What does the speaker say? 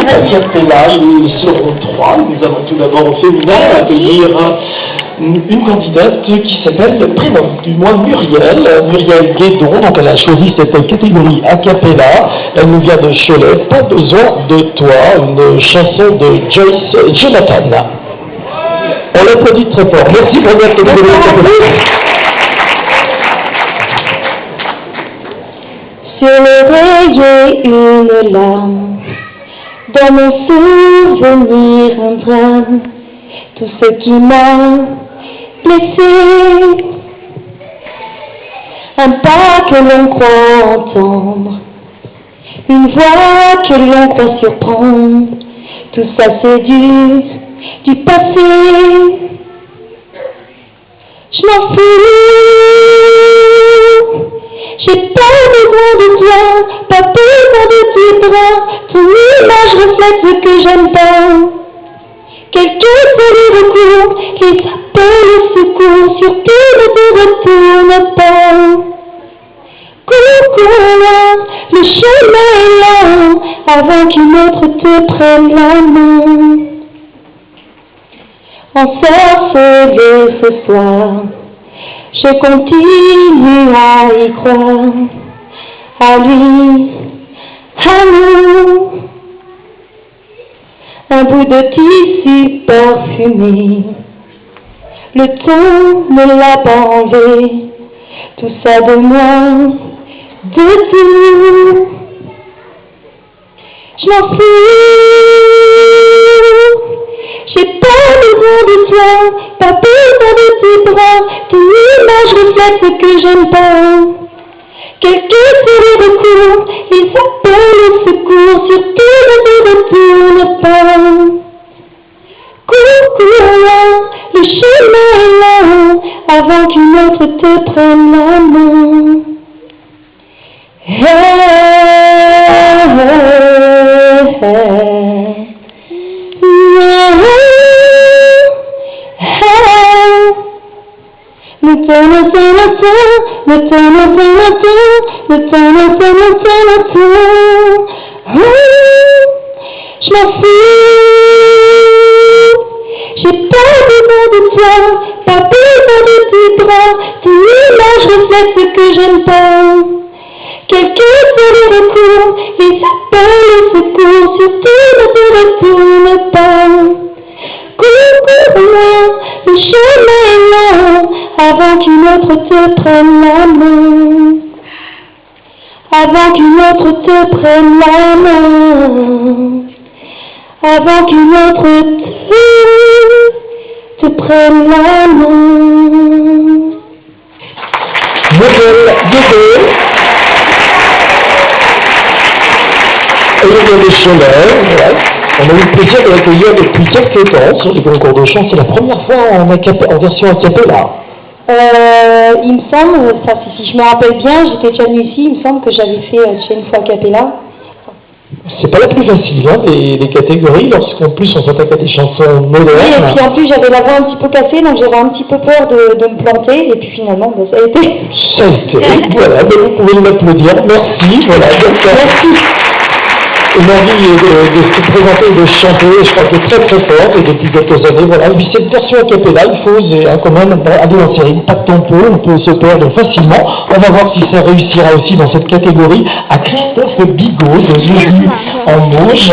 a cappella, ils seront trois. Nous allons tout d'abord au féminin accueillir une candidate qui s'appelle le prénom du mois Muriel Guédon. Donc elle a choisi cette catégorie a cappella. Elle nous vient de Cholet. Pas besoin de toi, une chanson de Joyce Jonathan. On l'applaudit très fort. Merci pour votre catégorie. Sur l'oreiller une larme, dans mon souvenir un drame, tout ce qui m'a blessé, un pas que l'on croit entendre, une voix que l'on croit surprendre, tout ça c'est du passé. Je m'en fous. J'ai pas besoin de toi, pas besoin de tes bras, ton image reflète ce que j'aime pas. Quelqu'un fait les recours, les appels au secours, surtout ne te retourne pas. Cours, le chemin est long, avant qu'une autre te prenne la main. Ensorcelé ce soir, je continue à y croire, à lui, à nous. Un bout de tissu parfumé, le temps ne l'a pas enlevé, tout ça de moi, de tout. Je m'en fous, j'ai pas besoin de toi, pas besoin de tes bras, ton image reflète ce que j'aime pas. Quelqu'un fait les recours, les appels au secours, surtout ne te retourne pas. Cours, le chemin est long, avant qu'une autre te prenne la main. Je m'en fous, j'ai pas besoin de toi, pas besoin de tes bras, ton image reflète ce que j'aime pas. Quelqu'un fait les recours, les appels au secours, surtout ne te retourne pas. Cours, le chemin est long, avant qu'une autre te prenne la main. Avant qu'une autre te prenne la main. Avant qu'une autre te prenne la main. Muriel Guédon. Et il y a des Cholet, voilà. On a eu le plaisir de l'accueillir depuis quelques temps sur les concours de chant. C'est la première fois en version a cappella. Il me semble, si je me rappelle bien, j'étais déjà venue ici, il me semble que j'avais fait déjà une fois a cappella. C'est pas la plus facile, hein, les catégories, lorsqu'en plus on s'attaque à des chansons modernes. Oui, et puis en plus j'avais la voix un petit peu cassée, donc j'avais un petit peu peur de me planter, et puis finalement, ça a été. Ça a été, voilà, vous pouvez l'applaudir, merci, voilà. Merci. Une envie de se présenter et de chanter, je crois que très très forte, et depuis quelques années, voilà. Et puis cette version a cappella, il faut oser quand même aller en série, pas de tempo, on peut se perdre facilement. On va voir si ça réussira aussi dans cette catégorie à Christophe Bigot de Neuilly en Mauges.